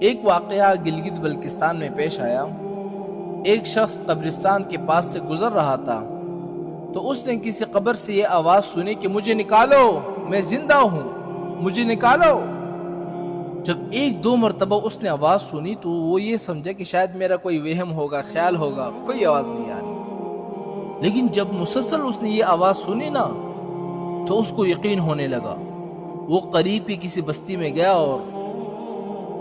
ایک واقعہ گلگت بلتستان میں پیش آیا۔ ایک شخص قبرستان کے پاس سے گزر رہا تھا تو اس نے کسی قبر سے یہ آواز سنی کہ مجھے نکالو، میں زندہ ہوں، مجھے نکالو۔ جب ایک دو مرتبہ اس نے آواز سنی تو وہ یہ سمجھا کہ شاید میرا کوئی وہم ہوگا، خیال ہوگا، کوئی آواز نہیں آ رہی۔ لیکن جب مسلسل اس نے یہ آواز سنی نا تو اس کو یقین ہونے لگا۔ وہ قریب کی کسی بستی میں گیا اور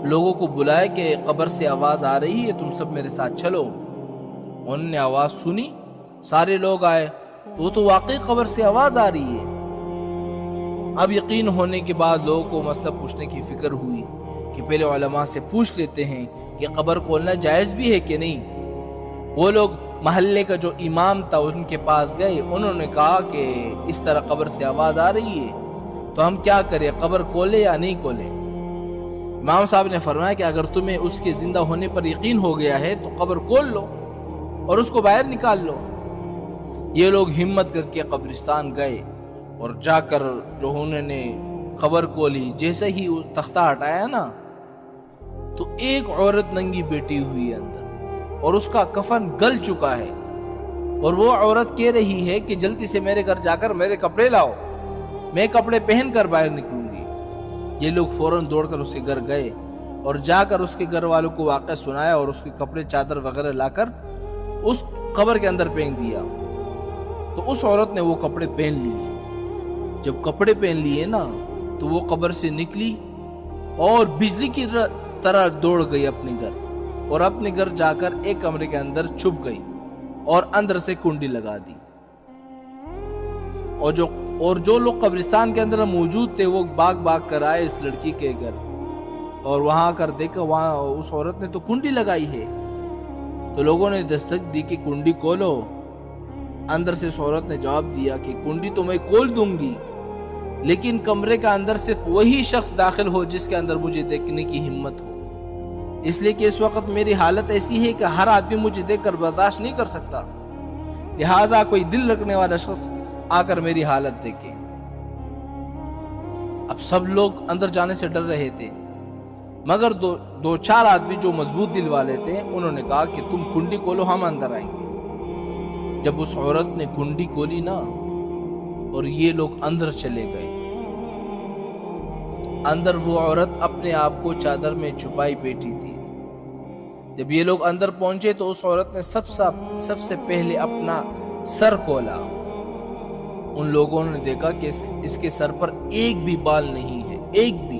لوگوں کو بلایا کہ قبر سے آواز آ رہی ہے، تم سب میرے ساتھ چلو۔ انہوں نے آواز سنی، سارے لوگ آئے تو واقعی قبر سے آواز آ رہی ہے۔ اب یقین ہونے کے بعد لوگوں کو مسئلہ پوچھنے کی فکر ہوئی کہ پہلے علماء سے پوچھ لیتے ہیں کہ قبر کھولنا جائز بھی ہے کہ نہیں۔ وہ لوگ محلے کا جو امام تھا ان کے پاس گئے، انہوں نے کہا کہ اس طرح قبر سے آواز آ رہی ہے تو ہم کیا کریں، قبر کھولے یا نہیں کھولے؟ امام صاحب نے فرمایا کہ اگر تمہیں اس کے زندہ ہونے پر یقین ہو گیا ہے تو قبر کھول لو اور اس کو باہر نکال لو۔ یہ لوگ ہمت کر کے قبرستان گئے اور جا کر جو انہوں نے قبر کھولی، جیسے ہی تختہ ہٹایا نا تو ایک عورت ننگی بیٹھی ہوئی ہے اندر اور اس کا کفن گل چکا ہے، اور وہ عورت کہہ رہی ہے کہ جلدی سے میرے گھر جا کر میرے کپڑے لاؤ، میں کپڑے پہن کر باہر نکلوں گی۔ یہ لوگ فوراً دوڑ کر اس کے گھر گئے اور جا کر اس کے گھر والوں کو واقعہ سنایا اور اس کے کپڑے چادر وغیرہ لا کر اس قبر کے اندر پھینک دیا۔ تو اس عورت نے وہ کپڑے پہن لیے۔ جب کپڑے پہن لیے نا تو وہ قبر سے نکلی اور بجلی کی طرح دوڑ گئی اپنے گھر، اور اپنے گھر جا کر ایک کمرے کے اندر چھپ گئی اور اندر سے کنڈی لگا دی۔ اور جو لوگ قبرستان کے اندر موجود تھے وہ بھاگ کر آئے اس لڑکی کے گھر، اور وہاں کر دیکھا وہاں اس عورت نے تو کنڈی لگائی ہے۔ تو لوگوں نے دستک دی کہ کنڈی کھولو۔ اندر سے اس عورت نے جواب دیا کہ کنڈی تو میں کھول دوں گی، لیکن کمرے کا اندر صرف وہی شخص داخل ہو جس کے اندر مجھے دیکھنے کی ہمت ہو، اس لیے کہ اس وقت میری حالت ایسی ہے کہ ہر آدمی مجھے دیکھ کر برداشت نہیں کر سکتا، لہٰذا کوئی دل رکھنے والا شخص آ کر میری حالت دیکھے۔ اب سب لوگ اندر جانے سے ڈر رہے تھے، مگر دو چار آدمی جو مضبوط دل والے تھے انہوں نے کہا کہ تم کنڈی کھولو، ہم اندر آئیں گے۔ جب اس عورت نے کنڈی کھولی نا اور یہ لوگ اندر چلے گئے، اندر وہ عورت اپنے آپ کو چادر میں چھپائی بیٹھی تھی۔ جب یہ لوگ اندر پہنچے تو اس عورت نے سب سے پہلے اپنا سر کھولا۔ ان لوگوں نے دیکھا کہ اس کے سر پر ایک بھی بال نہیں ہے، ایک بھی،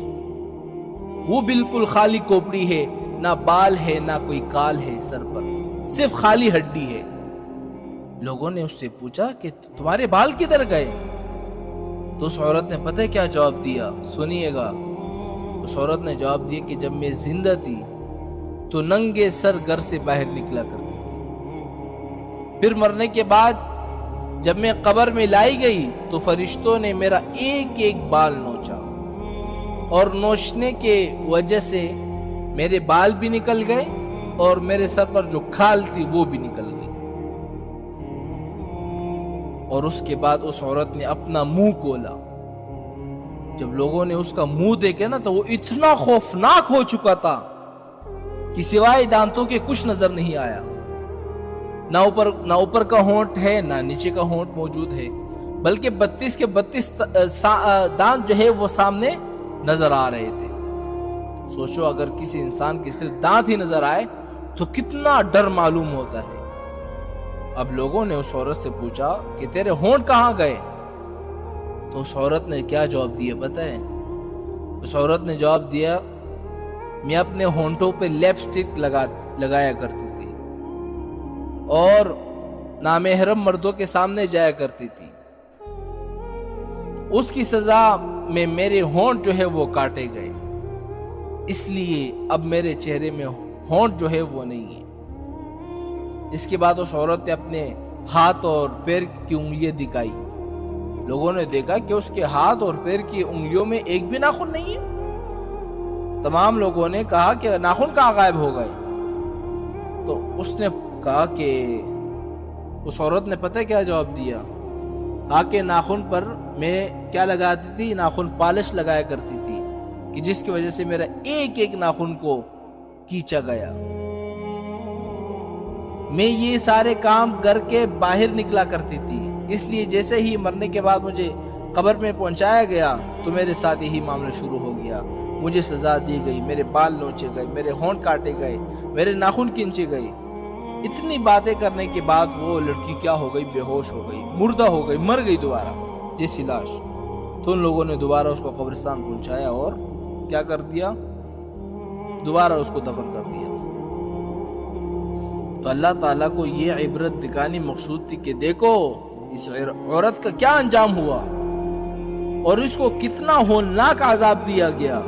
وہ بالکل خالی کھوپڑی ہے، نہ بال ہے نہ کوئی کال ہے سر پر، صرف خالی ہڈی ہے۔ لوگوں نے اس سے پوچھا کہ تمہارے بال کدھر گئے؟ تو اس عورت نے پتہ کیا جواب دیا؟ سنیے گا۔ اس عورت نے جواب دیا کہ جب میں زندہ تھی تو ننگے سر گھر سے باہر نکلا کرتی تھی، پھر مرنے کے بعد جب میں قبر میں لائی گئی تو فرشتوں نے میرا ایک ایک بال نوچا، اور نوچنے کے وجہ سے میرے بال بھی نکل گئے اور میرے سر پر جو کھال تھی وہ بھی نکل گئی۔ اور اس کے بعد اس عورت نے اپنا منہ کھولا۔ جب لوگوں نے اس کا منہ دیکھا نا تو وہ اتنا خوفناک ہو چکا تھا کہ سوائے دانتوں کے کچھ نظر نہیں آیا، نہ اوپر کا ہونٹ ہے نہ نیچے کا ہونٹ موجود ہے، بلکہ 32 کے 32 دانت جو ہے وہ سامنے نظر آ رہے تھے۔ سوچو اگر کسی انسان کے صرف دانت ہی نظر آئے تو کتنا ڈر معلوم ہوتا ہے۔ اب لوگوں نے اس عورت سے پوچھا کہ تیرے ہونٹ کہاں گئے؟ تو اس عورت نے کیا جواب دیا پتہ ہے؟ اس عورت نے جواب دیا، میں اپنے ہونٹوں پہ لپسٹک لگایا کرتی تھی اور نامحرم مردوں کے سامنے جایا کرتی تھی، اس کی سزا میں میرے ہونٹ جو ہے وہ کاٹے گئے، اس لیے اب میرے چہرے میں ہونٹ جو ہے وہ نہیں ہے۔ اس کے بعد اس عورت نے اپنے ہاتھ اور پیر کی انگلیاں دکھائی۔ لوگوں نے دیکھا کہ اس کے ہاتھ اور پیر کی انگلیوں میں ایک بھی ناخن نہیں ہے۔ تمام لوگوں نے کہا کہ ناخن کہاں غائب ہو گئے؟ تو اس نے کہا کہ اس عورت نے پتہ کیا جواب دیا؟ کہا کہ ناخن پر میں کیا لگاتی تھی؟ ناخن پالش لگایا کرتی تھی کہ جس کی وجہ سے میرا ایک ایک ناخن کو کھینچا گیا۔ میں یہ سارے کام کر کے باہر نکلا کرتی تھی، اس لیے جیسے ہی مرنے کے بعد مجھے قبر میں پہنچایا گیا تو میرے ساتھ یہی معاملہ شروع ہو گیا۔ مجھے سزا دی گئی، میرے بال نوچے گئے، میرے ہونٹ کاٹے گئے، میرے ناخن کھینچے گئے۔ اتنی باتیں کرنے کے بعد وہ لڑکی کیا ہو گئی؟ بے ہوش ہو گئی، مردہ ہو گئی، مر گئی دوبارہ جیسی لاش۔ تو ان لوگوں نے دوبارہ اس کو قبرستان پہنچایا اور کیا کر دیا؟ دوبارہ اس کو دفن کر دیا۔ تو اللہ تعالیٰ کو یہ عبرت دکھانی مقصود تھی کہ دیکھو اس عورت کا کیا انجام ہوا اور اس کو کتنا ہولناک عذاب دیا گیا۔